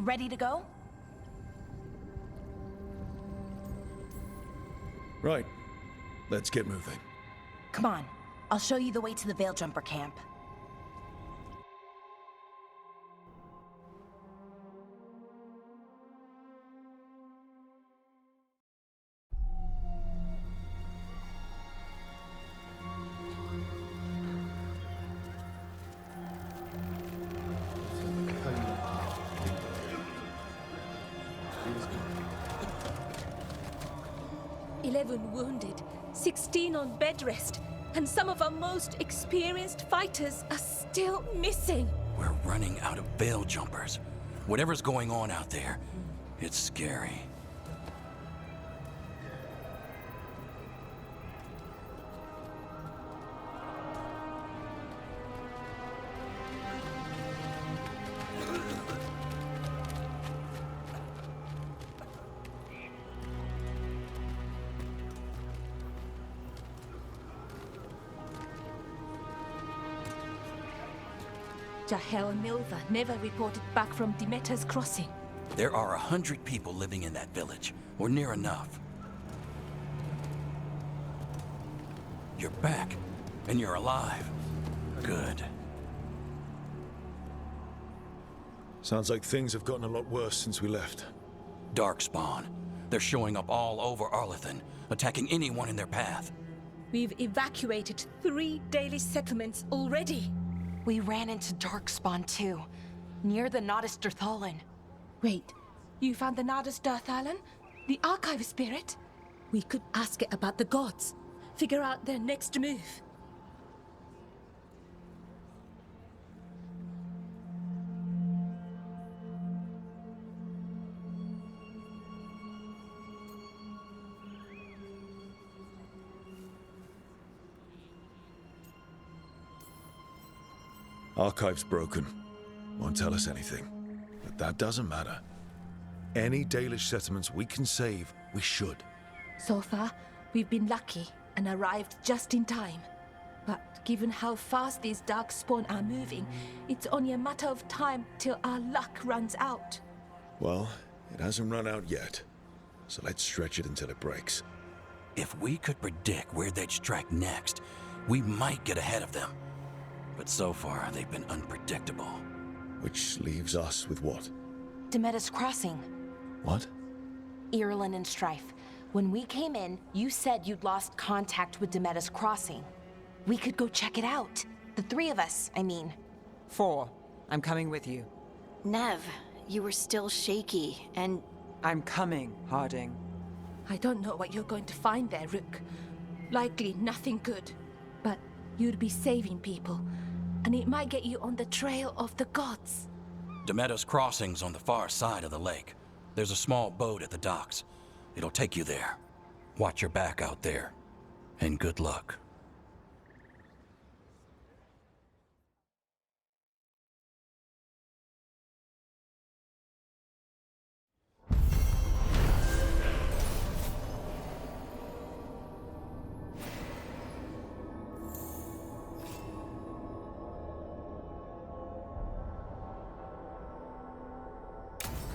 Ready to go? Right. Let's get moving. Come on. I'll show you the way to the Veil Jumper camp. Wounded, 16 on bed rest, and some of our most experienced fighters are still missing. We're running out of Veil Jumpers. Whatever's going on out there, it's scary. Jahel and Milva never reported back from Demeter's crossing. There are 100 people living in that village, or near enough. You're back, and you're alive. Good. Sounds like things have gotten a lot worse since we left. Darkspawn. They're showing up all over Arlethan, attacking anyone in their path. We've evacuated 3 daily settlements already. We ran into Darkspawn too, near the Nodus Dirthalan. Wait, you found the Nodus Dirthalan? The archive spirit? We could ask it about the gods. Figure out their next move. Archive's broken. Won't tell us anything. But that doesn't matter. Any Dalish settlements we can save, we should. So far, we've been lucky and arrived just in time. But given how fast these Darkspawn are moving, it's only a matter of time till our luck runs out. Well, it hasn't run out yet. So let's stretch it until it breaks. If we could predict where they'd strike next, we might get ahead of them. But so far, they've been unpredictable. Which leaves us with what? Demeter's crossing. What? Irulan and Strife. When we came in, you said you'd lost contact with Demeter's crossing. We could go check it out. The 3 of us, I mean. 4. I'm coming with you. Nev, you were still shaky, and... I'm coming, Harding. I don't know what you're going to find there, Rook. Likely nothing good. But you'd be saving people, and it might get you on the trail of the gods. Demeter's crossing's on the far side of the lake. There's a small boat at the docks. It'll take you there. Watch your back out there. And good luck.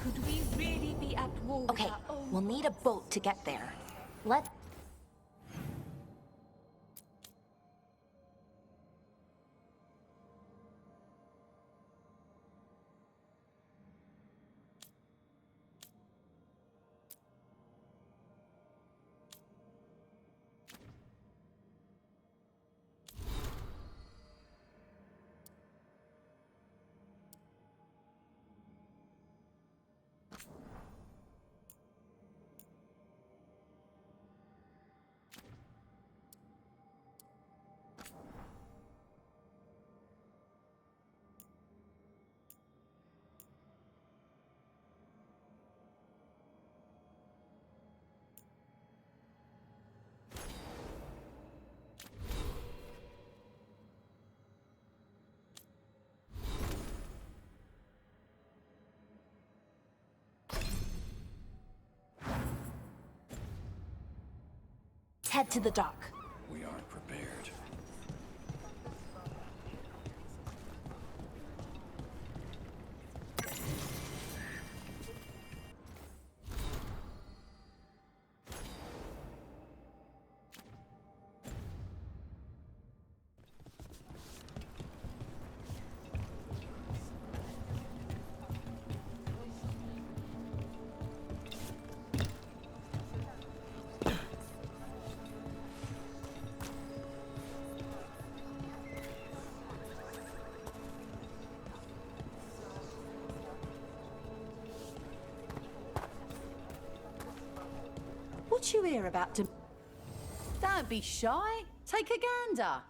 Could we really be at war with Okay, our own we'll need a boat to get there. Let's... head to the dock. We aren't prepared. you hear about Don't be shy. Take a gander.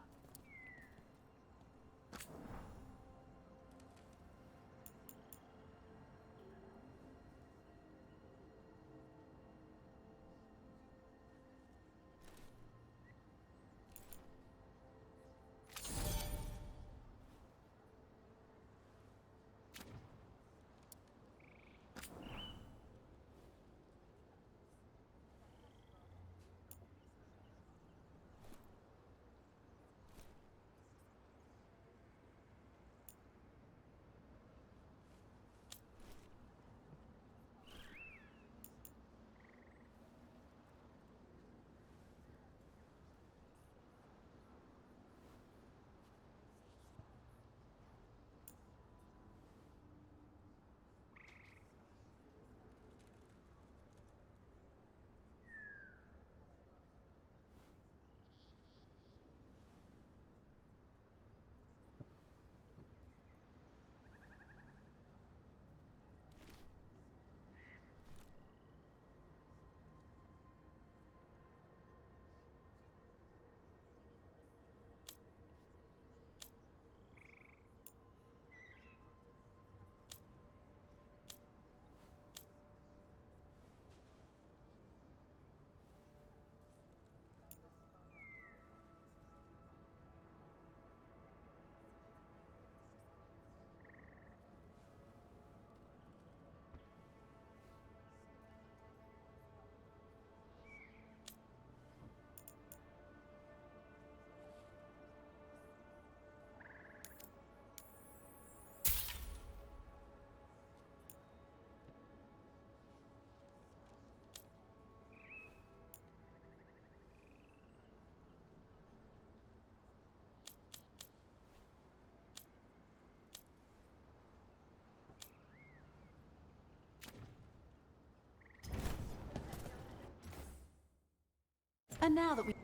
And now that we...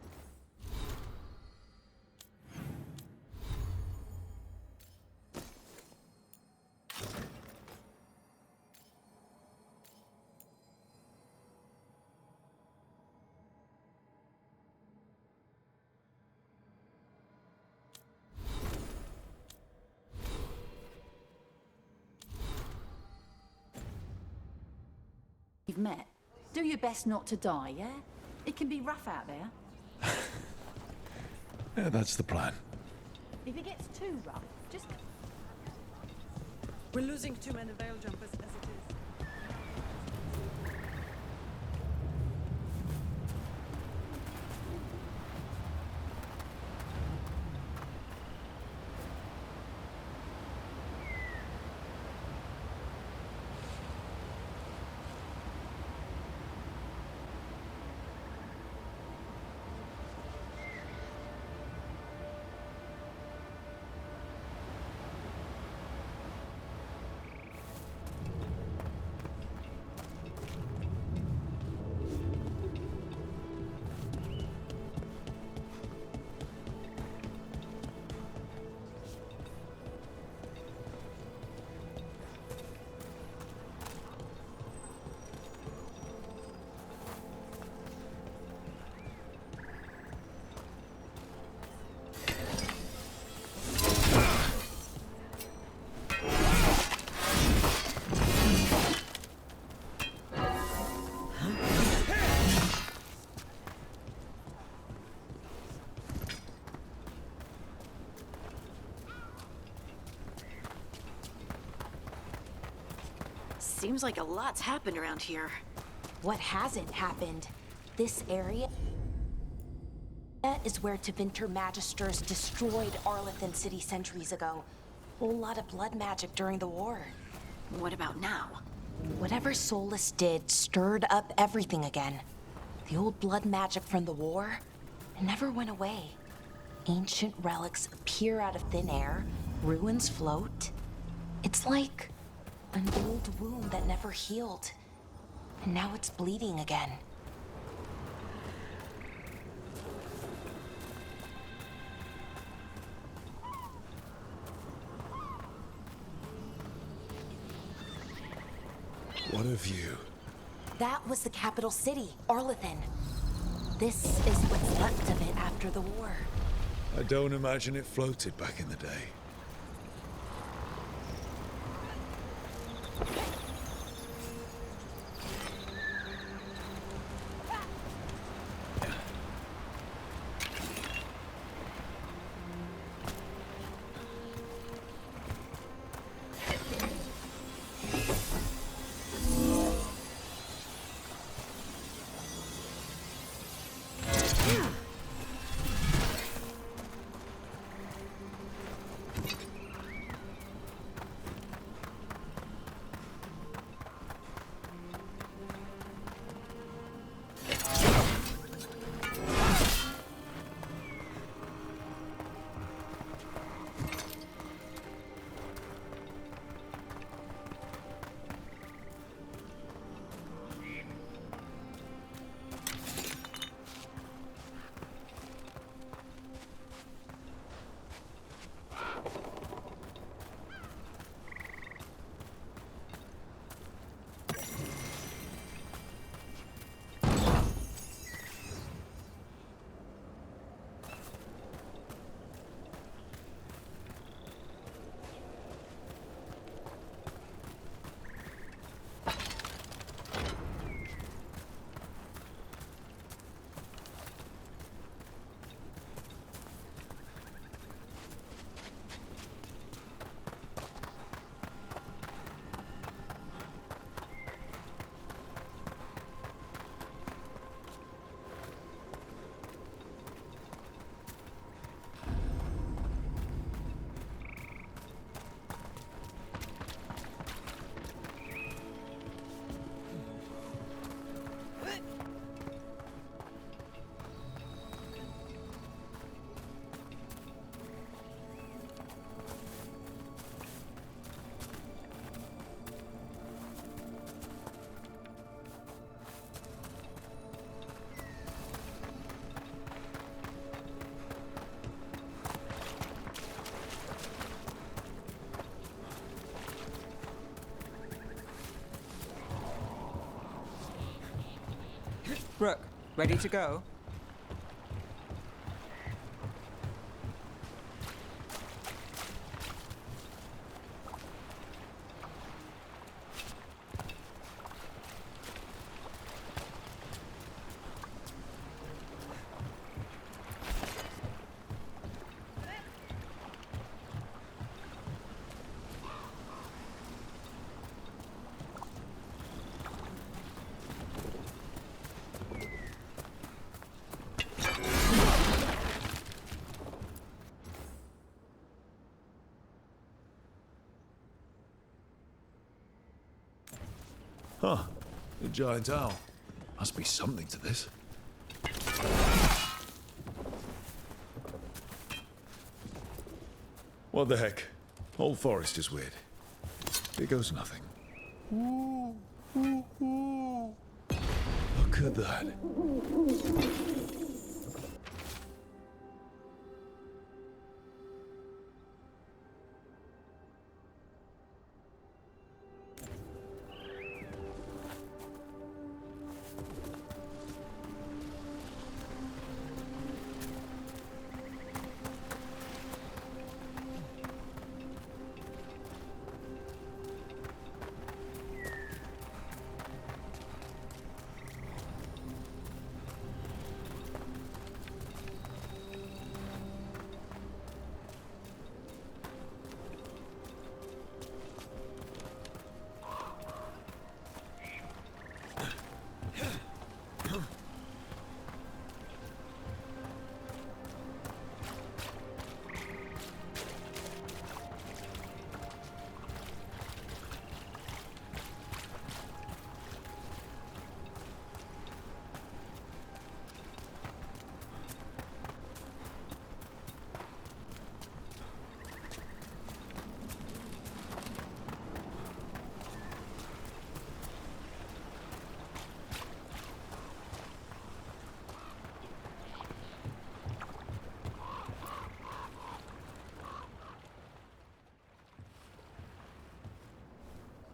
You've met. Do your best not to die, yeah? It can be rough out there. Yeah, that's the plan. If it gets too rough, just... We're losing too many veil jumpers as it is. Seems like a lot's happened around here. What hasn't happened? This area is where Tevinter Magisters destroyed Arlethan City centuries ago. Whole lot of blood magic during the war. What about now? Whatever Solus did stirred up everything again. The old blood magic from the war, it never went away. Ancient relics appear out of thin air, ruins float. It's like an old wound that never healed. And now it's bleeding again. What of you? That was the capital city, Arlethan. This is what's left of it after the war. I don't imagine it floated back in the day. Brooke, ready to go? Huh. A giant owl. Must be something to this. What the heck? Whole forest is weird. Here goes nothing. Look at that.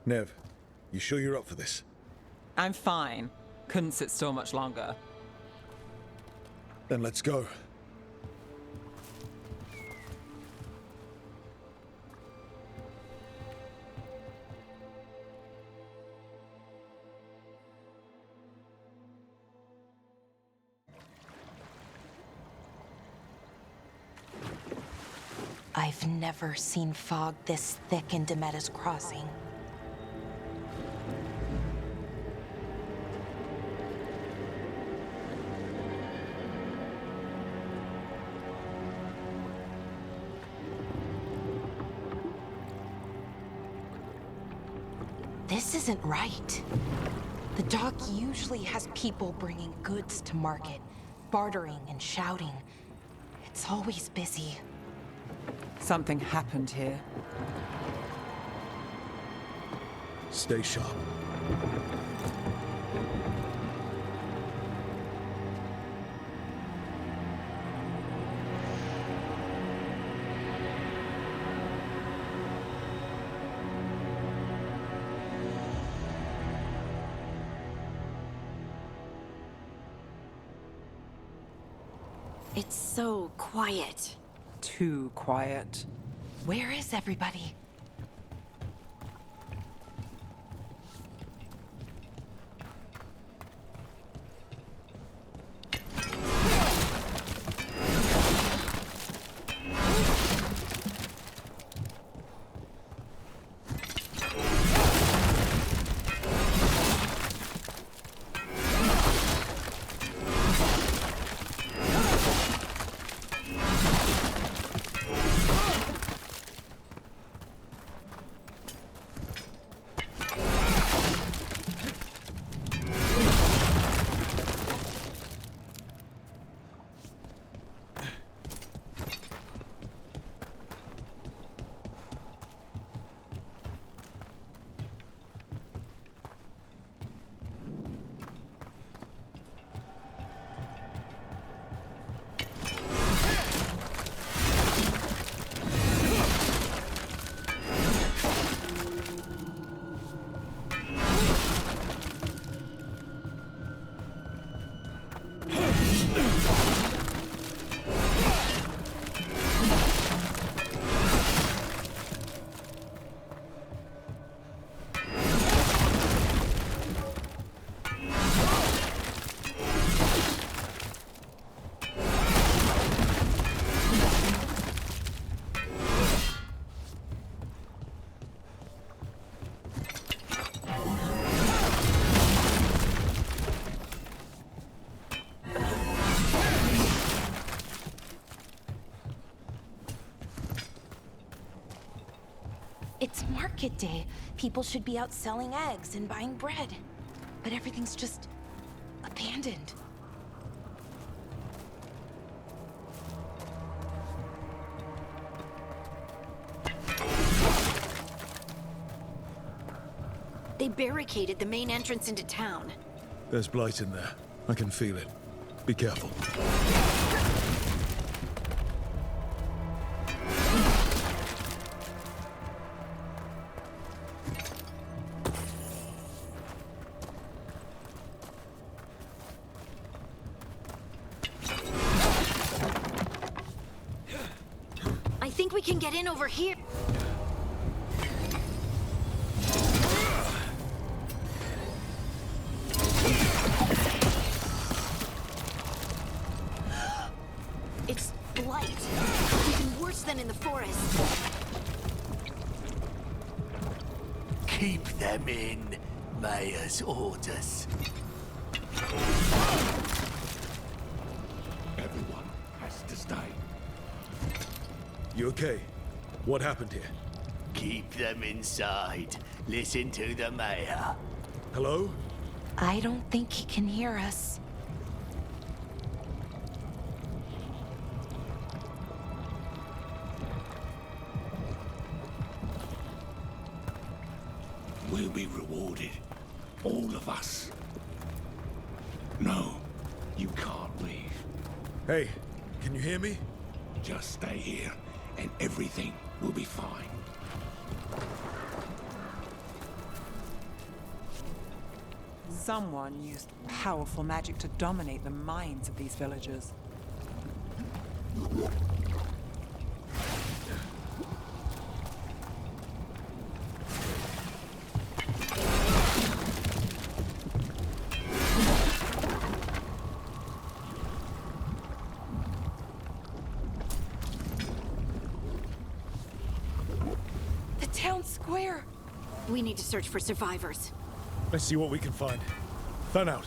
Nev, you sure you're up for this? I'm fine. Couldn't sit still much longer. Then let's go. I've never seen fog this thick in Demetta's Crossing. This isn't right. The dock usually has people bringing goods to market, bartering and shouting. It's always busy. Something happened here. Stay sharp. It's so quiet. Too quiet. Where is everybody? It's market day. People should be out selling eggs and buying bread. But everything's just abandoned. They barricaded the main entrance into town. There's blight in there. I can feel it. Be careful. I think we can get in over here. It's blight. Even worse than in the forest. Keep them in, Mayor's orders. Everyone has to stay. You okay? What happened here? Keep them inside. Listen to the Mayor. Hello? I don't think he can hear us. We'll be rewarded. All of us. No, you can't leave. Hey, can you hear me? Just stay here, and everything will be fine. Someone used powerful magic to dominate the minds of these villagers. The town square! We need to search for survivors. Let's see what we can find. Fan out.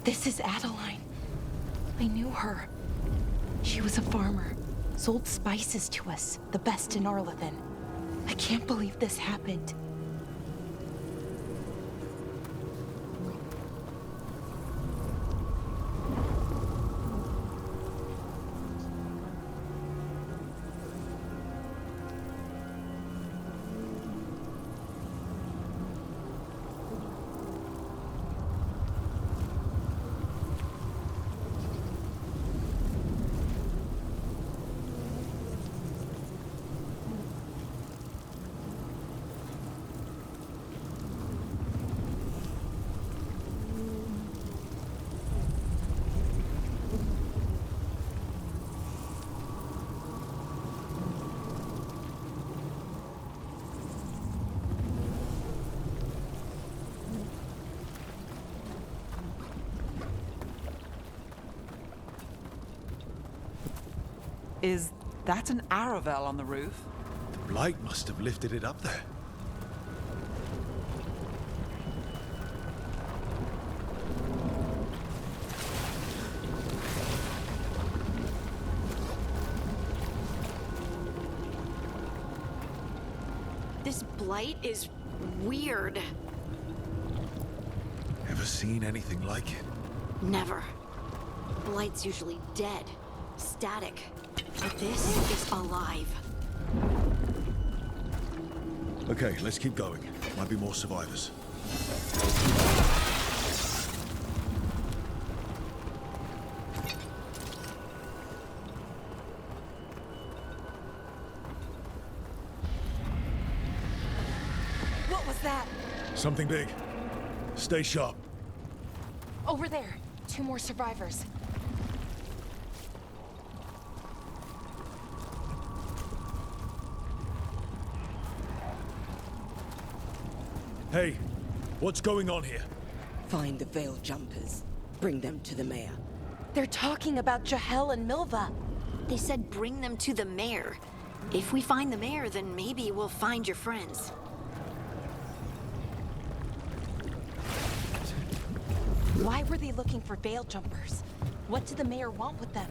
This is Adeline. I knew her. She was a farmer, sold spices to us, the best in Arlathan. I can't believe this happened. Is that an Aravel on the roof? The blight must have lifted it up there. This blight is weird. Ever seen anything like it? Never. Blight's usually dead, static. But this is alive. Okay, let's keep going. Might be more survivors. What was that? Something big. Stay sharp. Over there. 2 more survivors. Hey, what's going on here? Find the veil jumpers. Bring them to the mayor. They're talking about Jahel and Milva. They said bring them to the mayor. If we find the mayor, then maybe we'll find your friends. Why were they looking for veil jumpers? What did the mayor want with them?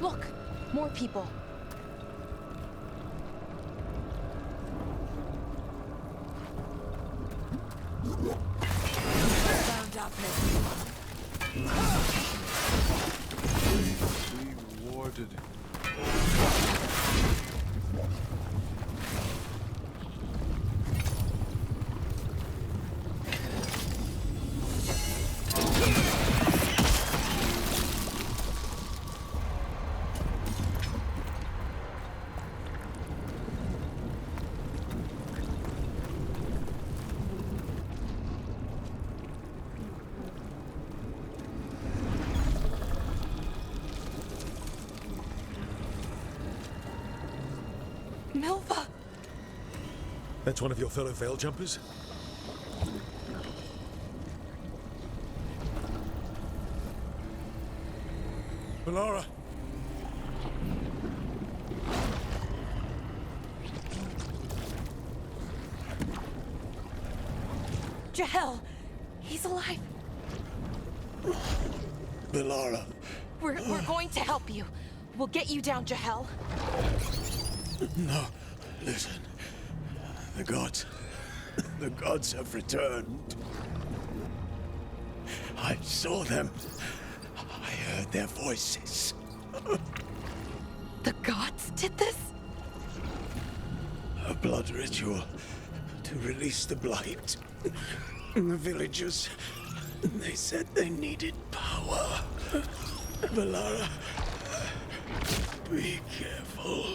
Look, more people. Found out Rewarded. Milva! That's one of your fellow veil jumpers? Bellara! Jahel! He's alive! Bellara! We're going to help you. We'll get you down, Jahel. No, listen. The gods have returned. I saw them. I heard their voices. The gods did this? A blood ritual to release the blight. And the villagers, they said they needed power. Bellara, be careful.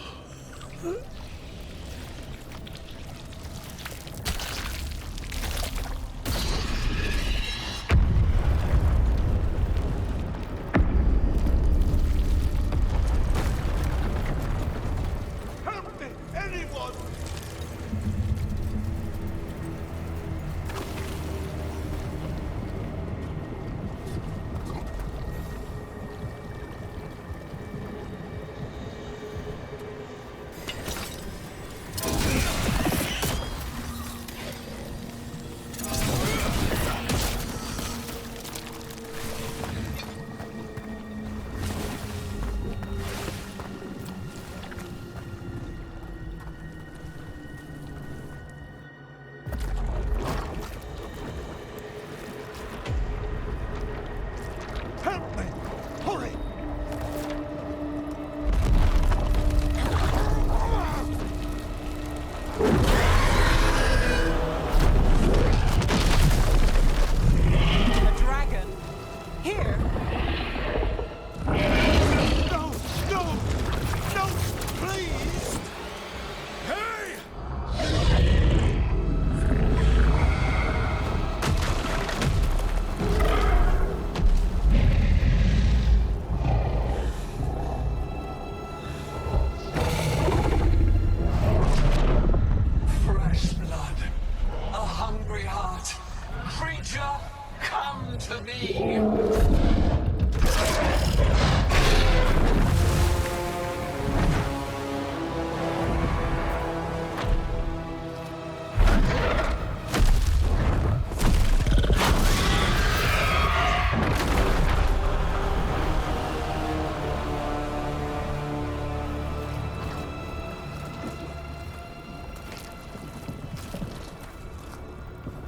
Help me! Anyone! Help me! Hurry! A dragon? Here? No! No! No! Please! Hey! Fresh blood, a hungry heart. Creature, come to me.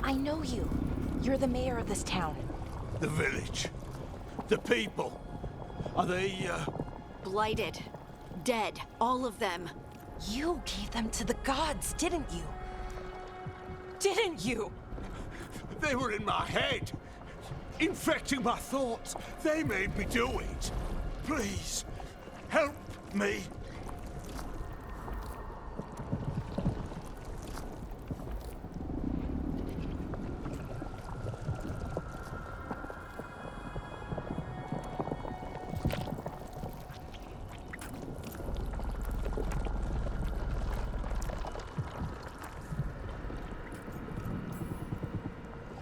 I know you. You're the mayor of this town. The village. The people. Are they, Blighted. Dead. All of them. You gave them to the gods, didn't you? Didn't you? They were in my head. Infecting my thoughts. They made me do it. Please, help me.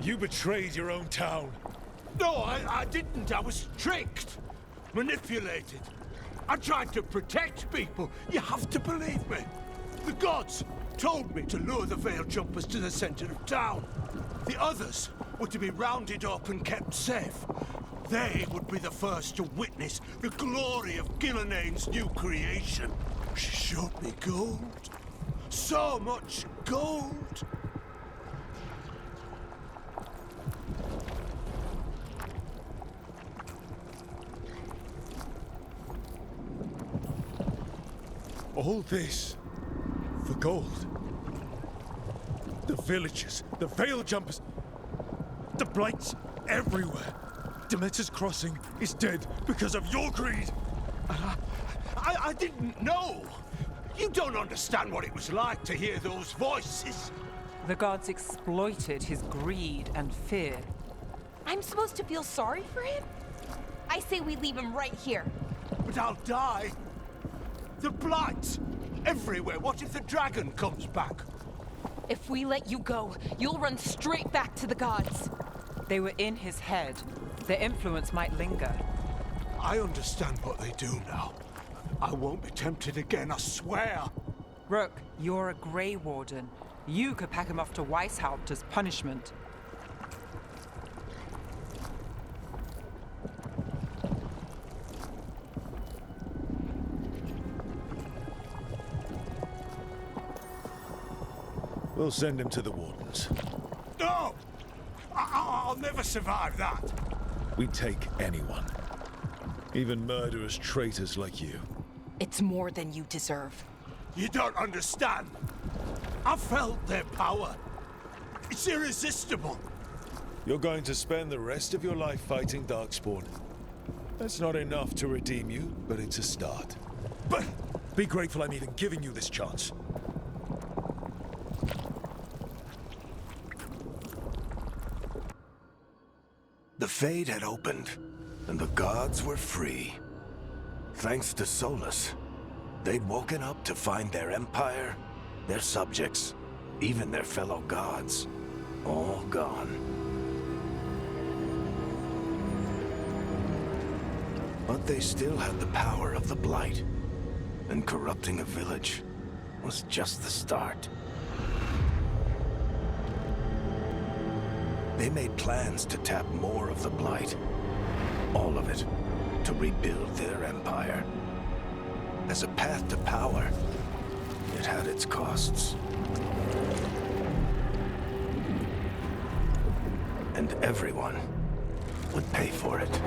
You betrayed your own town. No, I didn't. I was tricked. Manipulated. I tried to protect people. You have to believe me. The gods told me to lure the Veil Jumpers to the center of town. The others were to be rounded up and kept safe. They would be the first to witness the glory of Gilnenane's new creation. She showed me gold. So much gold. All this for gold. The villagers, the Veil Jumpers, the blights everywhere. Demeter's Crossing is dead because of your greed. I didn't know. You don't understand what it was like to hear those voices. The gods exploited his greed and fear. I'm supposed to feel sorry for him? I say we leave him right here. But I'll die. The blight everywhere. What if the dragon comes back? If we let you go, you'll run straight back to the gods. They were in his head. Their influence might linger. I understand what they do now. I won't be tempted again, I swear. Rook, you're a Grey Warden. You could pack him off to Weishaupt as punishment. We'll send him to the Wardens. No! I'll never survive that. We take anyone. Even murderous traitors like you. It's more than you deserve. You don't understand. I felt their power. It's irresistible. You're going to spend the rest of your life fighting Darkspawn. That's not enough to redeem you, but it's a start. But be grateful I'm even giving you this chance. The Fade had opened, and the gods were free. Thanks to Solus, they'd woken up to find their empire, their subjects, even their fellow gods, all gone. But they still had the power of the Blight, and corrupting a village was just the start. They made plans to tap more of the Blight, all of it, to rebuild their empire. As a path to power, it had its costs. And everyone would pay for it.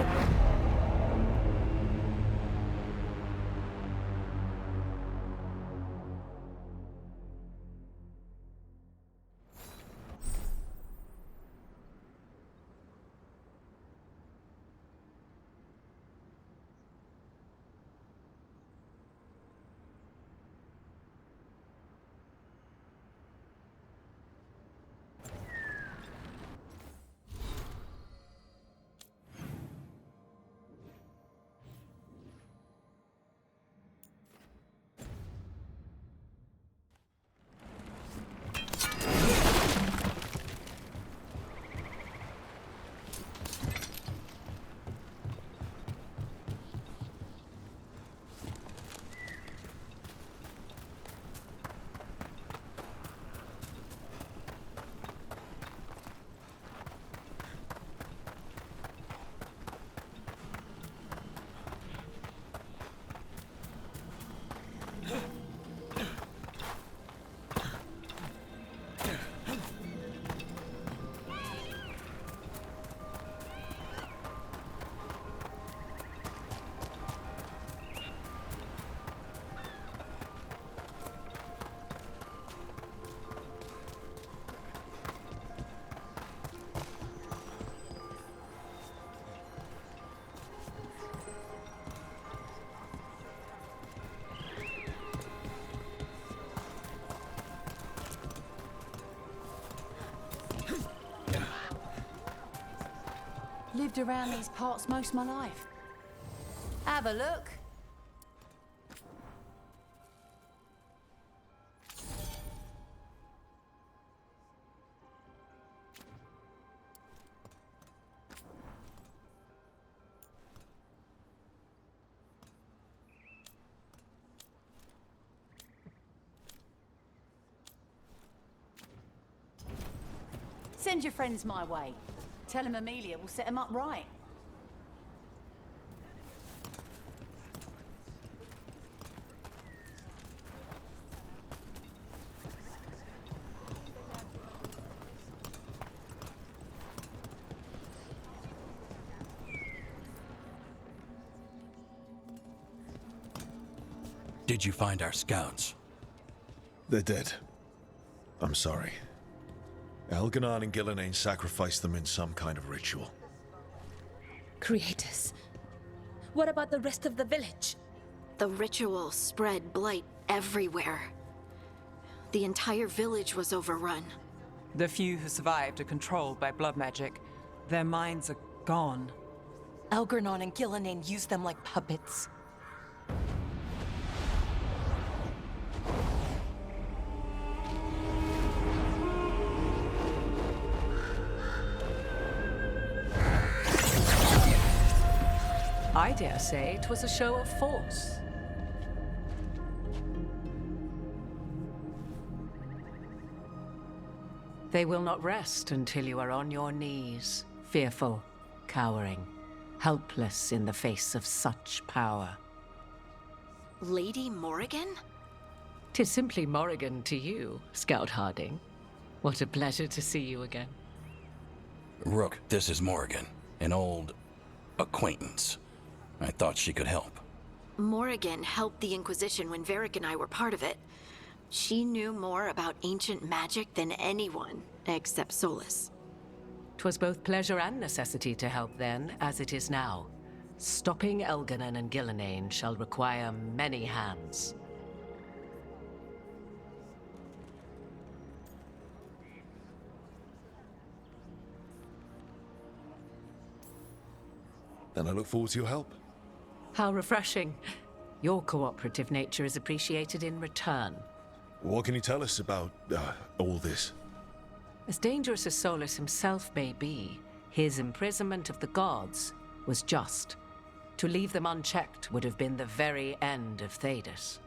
Lived around these parts most of my life. Have a look. Send your friends my way. Tell him Amelia will set him up right. Did you find our scouts? They're dead. I'm sorry. Elganon and Gillenane sacrificed them in some kind of ritual. Creators. What about the rest of the village? The ritual spread blight everywhere. The entire village was overrun. The few who survived are controlled by blood magic. Their minds are gone. Elganon and Gillenane used them like puppets. I dare say it was a show of force. They will not rest until you are on your knees, fearful, cowering, helpless in the face of such power. Lady Morrigan? 'Tis simply Morrigan to you, Scout Harding. What a pleasure to see you again. Rook, this is Morrigan, an old acquaintance. I thought she could help. Morrigan helped the Inquisition when Varric and I were part of it. She knew more about ancient magic than anyone, except Solus. 'Twas both pleasure and necessity to help then, as it is now. Stopping Elganon and Gillenane shall require many hands. Then I look forward to your help. How refreshing. Your cooperative nature is appreciated in return. What can you tell us about all this? As dangerous as Solus himself may be, his imprisonment of the gods was just. To leave them unchecked would have been the very end of Thedas.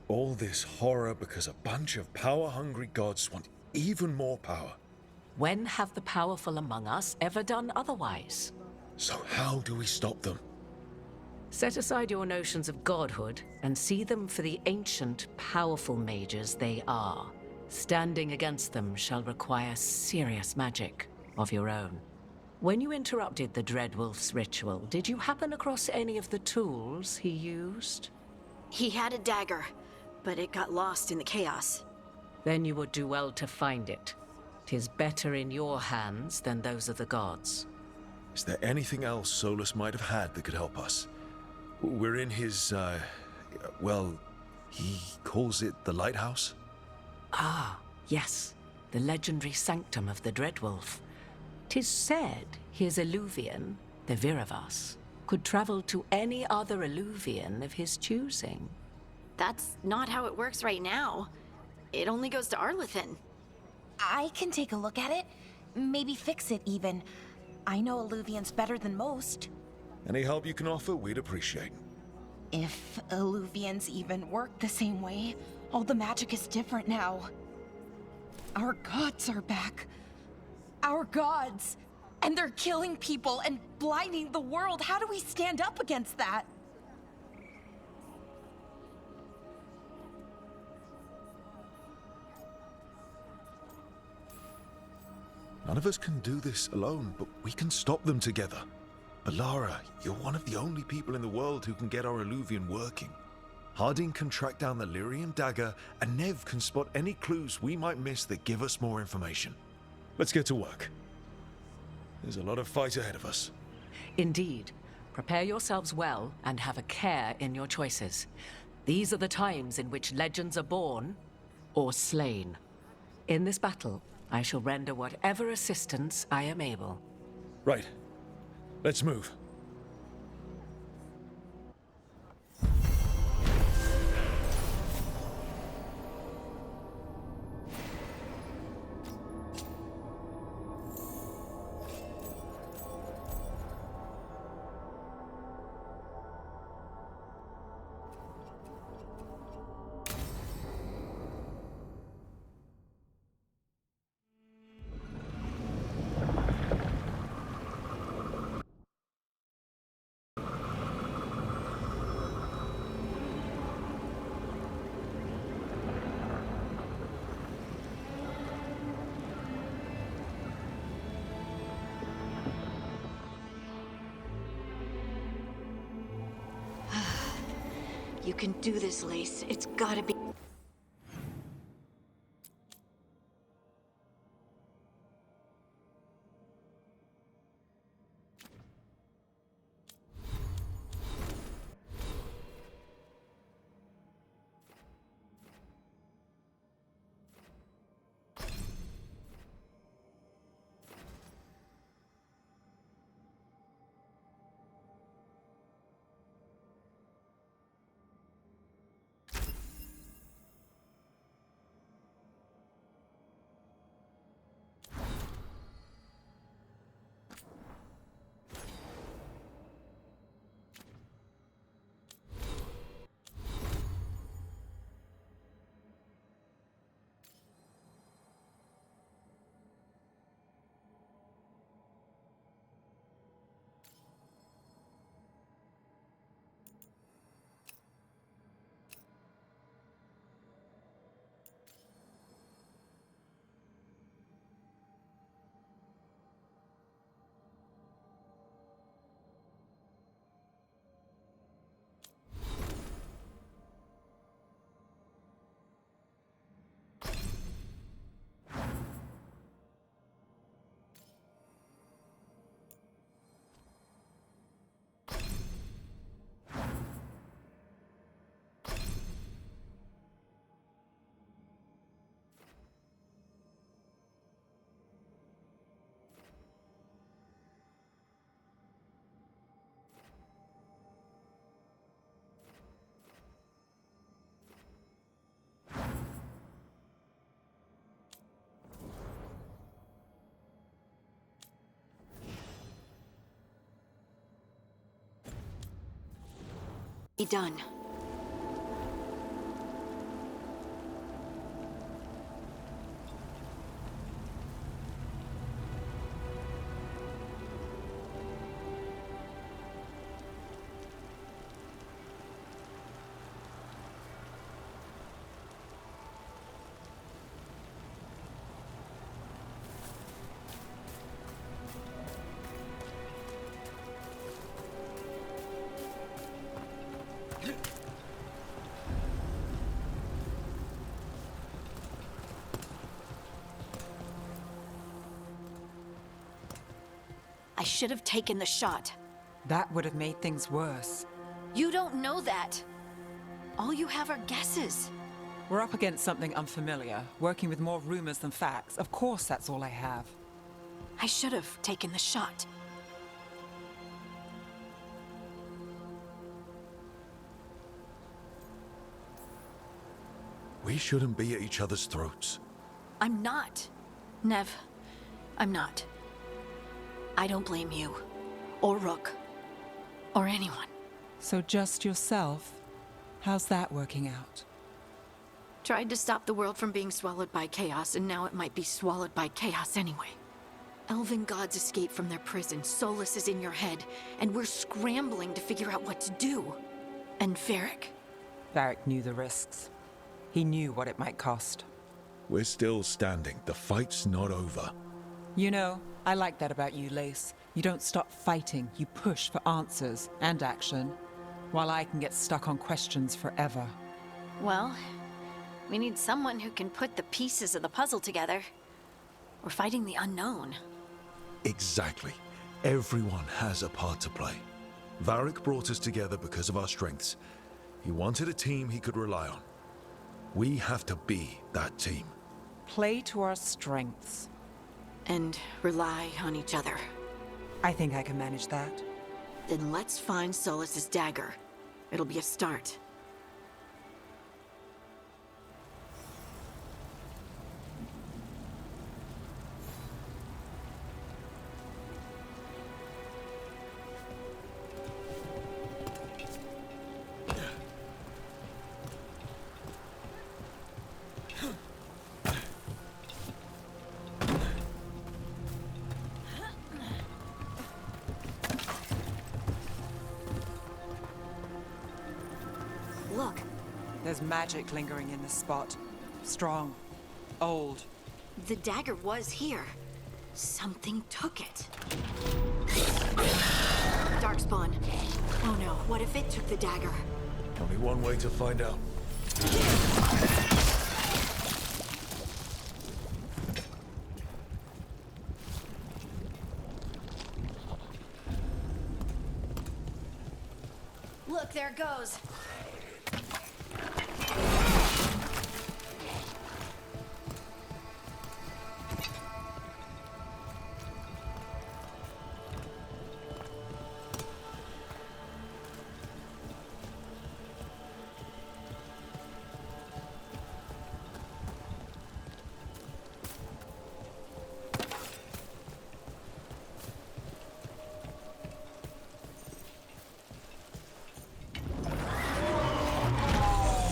All this horror because a bunch of power-hungry gods want even more power. When have the powerful among us ever done otherwise? So how do we stop them? Set aside your notions of godhood and see them for the ancient, powerful mages they are. Standing against them shall require serious magic of your own. When you interrupted the Dreadwolf's ritual, did you happen across any of the tools he used? He had a dagger, but it got lost in the chaos. Then you would do well to find it. 'Tis better in your hands than those of the gods. Is there anything else Solus might have had that could help us? We're in his, well, he calls it the lighthouse? Ah, yes. The legendary sanctum of the Dreadwolf. 'Tis said his Illuvian, the Viravas, could travel to any other Illuvian of his choosing. That's not how it works right now. It only goes to Arlethan. I can take a look at it. Maybe fix it, even. I know Illuvians better than most. Any help you can offer, we'd appreciate. If Illuvians even work the same way, all the magic is different now. Our gods are back. Our gods! And they're killing people and blinding the world. How do we stand up against that? None of us can do this alone, but we can stop them together. Alara, you're one of the only people in the world who can get our Illuvian working. Harding can track down the Lyrium dagger, and Nev can spot any clues we might miss that give us more information. Let's get to work. There's a lot of fight ahead of us. Indeed. Prepare yourselves well and have a care in your choices. These are the times in which legends are born or slain. In this battle, I shall render whatever assistance I am able. Right. Let's move. You can do this, Lace. It's gotta be... Be done. I should have taken the shot. That would have made things worse. You don't know that. All you have are guesses. We're up against something unfamiliar, working with more rumors than facts. Of course, that's all I have. I should have taken the shot. We shouldn't be at each other's throats. I'm not. Nev, I'm not. I don't blame you, or Rook, or anyone. So just yourself? How's that working out? Tried to stop the world from being swallowed by chaos, and now it might be swallowed by chaos anyway. Elven gods escaped from their prison, Solus is in your head, and we're scrambling to figure out what to do. And Varric. Varric knew the risks. He knew what it might cost. We're still standing. The fight's not over. You know, I like that about you, Lace. You don't stop fighting, you push for answers and action, while I can get stuck on questions forever. Well, we need someone who can put the pieces of the puzzle together. We're fighting the unknown. Exactly. Everyone has a part to play. Varric brought us together because of our strengths. He wanted a team he could rely on. We have to be that team. Play to our strengths. And rely on each other. I think I can manage that. Then let's find Solus's dagger. It'll be a start. Look. There's magic lingering in this spot. Strong. Old. The dagger was here. Something took it. Darkspawn. Oh no, what if it took the dagger? Only one way to find out. Look, there it goes.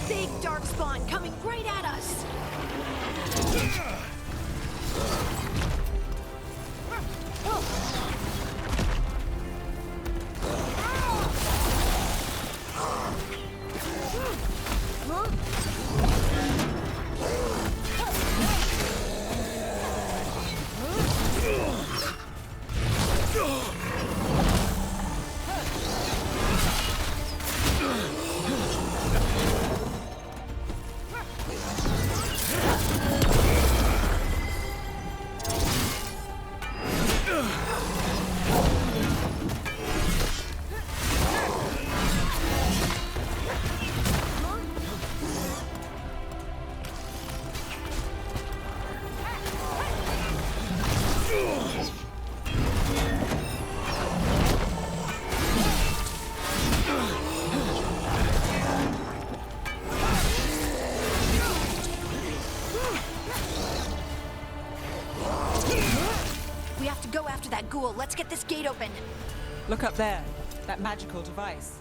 Big darkspawn coming right at us! We have to go after that ghoul. Let's get this gate open. Look up there. That magical device.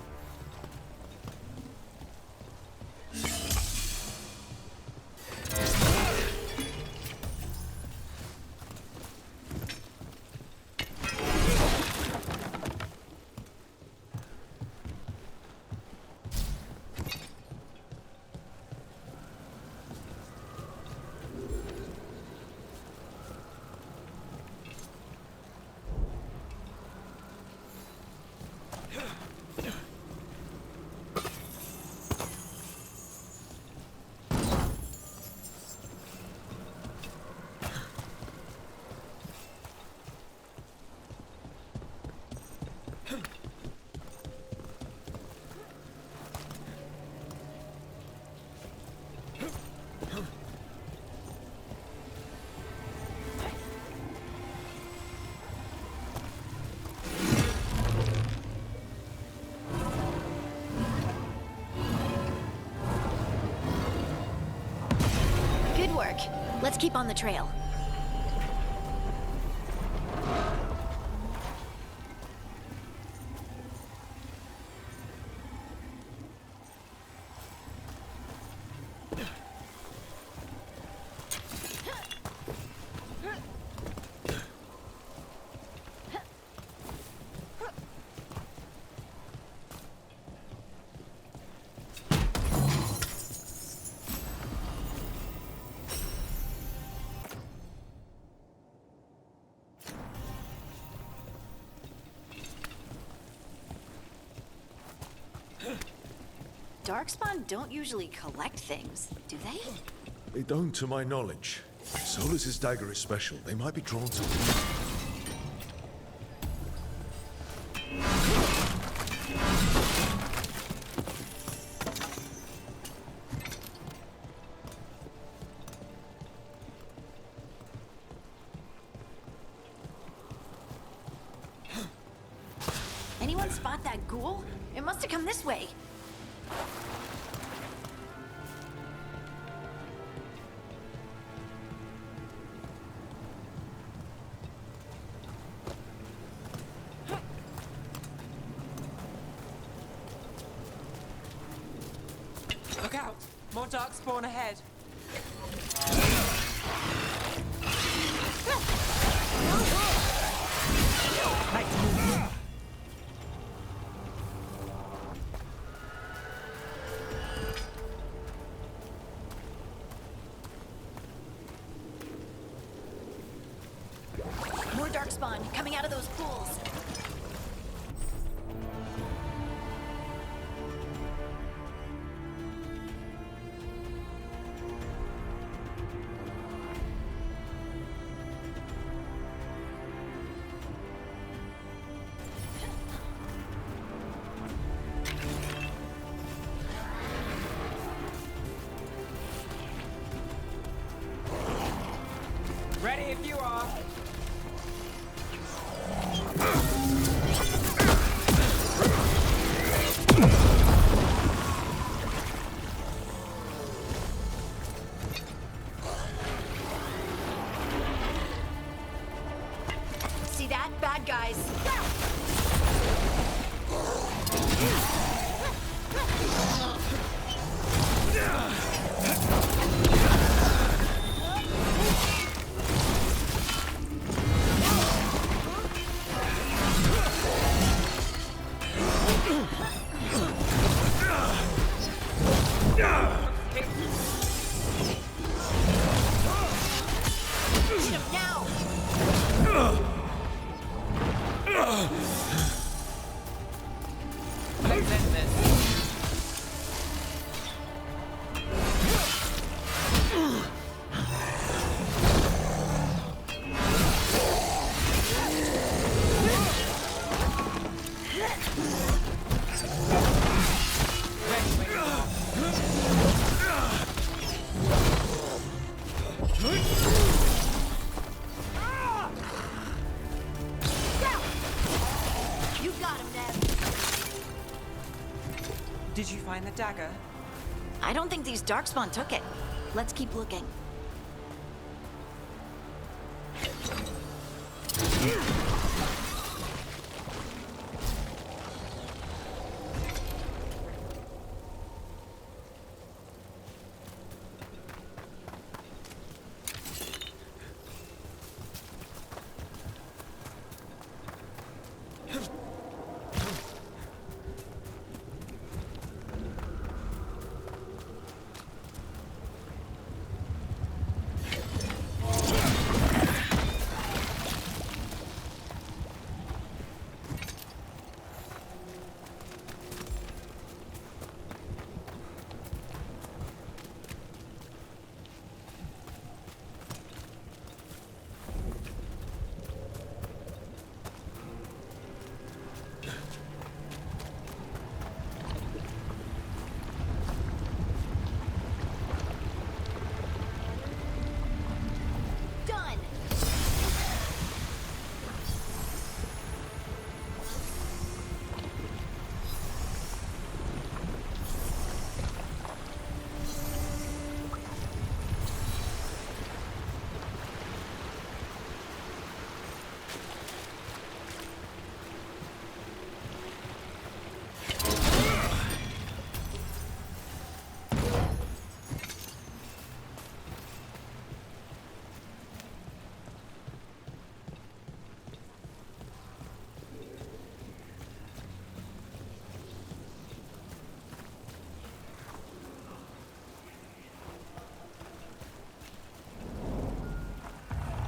work. Let's keep on the trail. Darkspawn don't usually collect things, do they? They don't, to my knowledge. Solus's dagger is special. They might be drawn to it. Anyone spot that ghoul? It must have come this way. Look out! More darkspawn ahead. More darkspawn coming out of those pools. Ready if you are. See that? Bad guys. Shoot him now! Let's end this. You got him, Neb. Did you find the dagger? I don't think these darkspawn took it. Let's keep looking.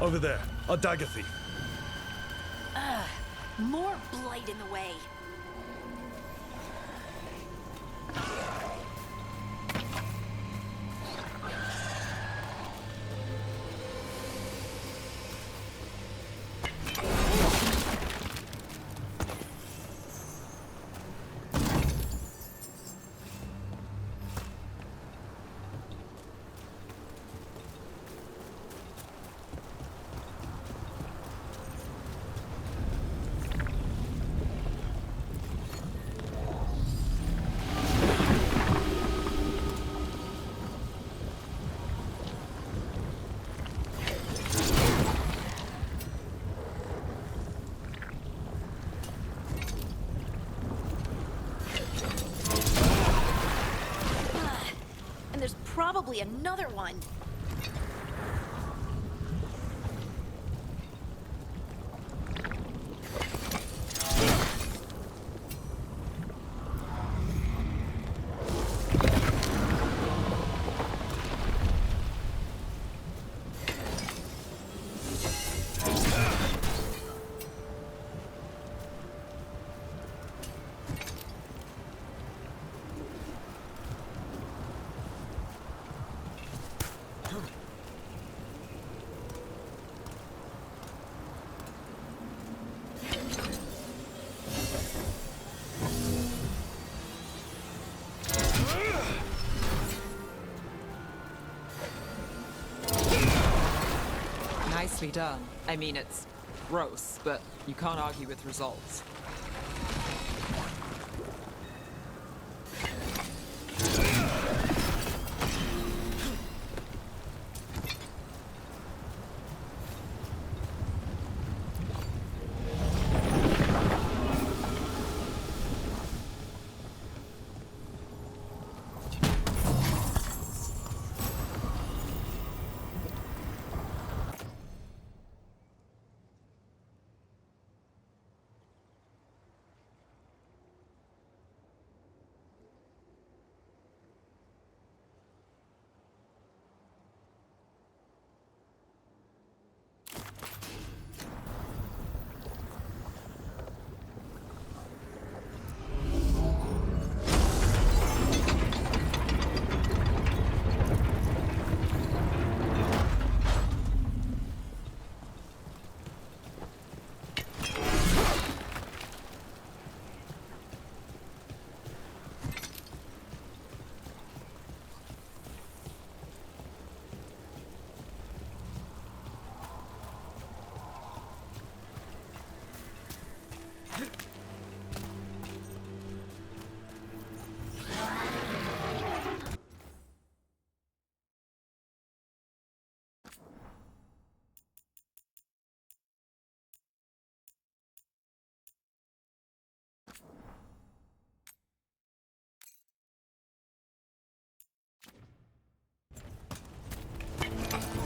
Over there, a dagger thief. More blight in the way. There's probably another one. Nicely done. I mean, it's gross, but you can't argue with results.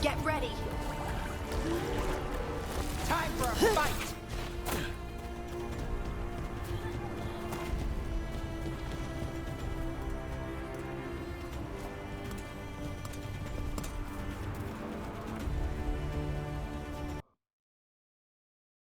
Get ready. Time for a fight!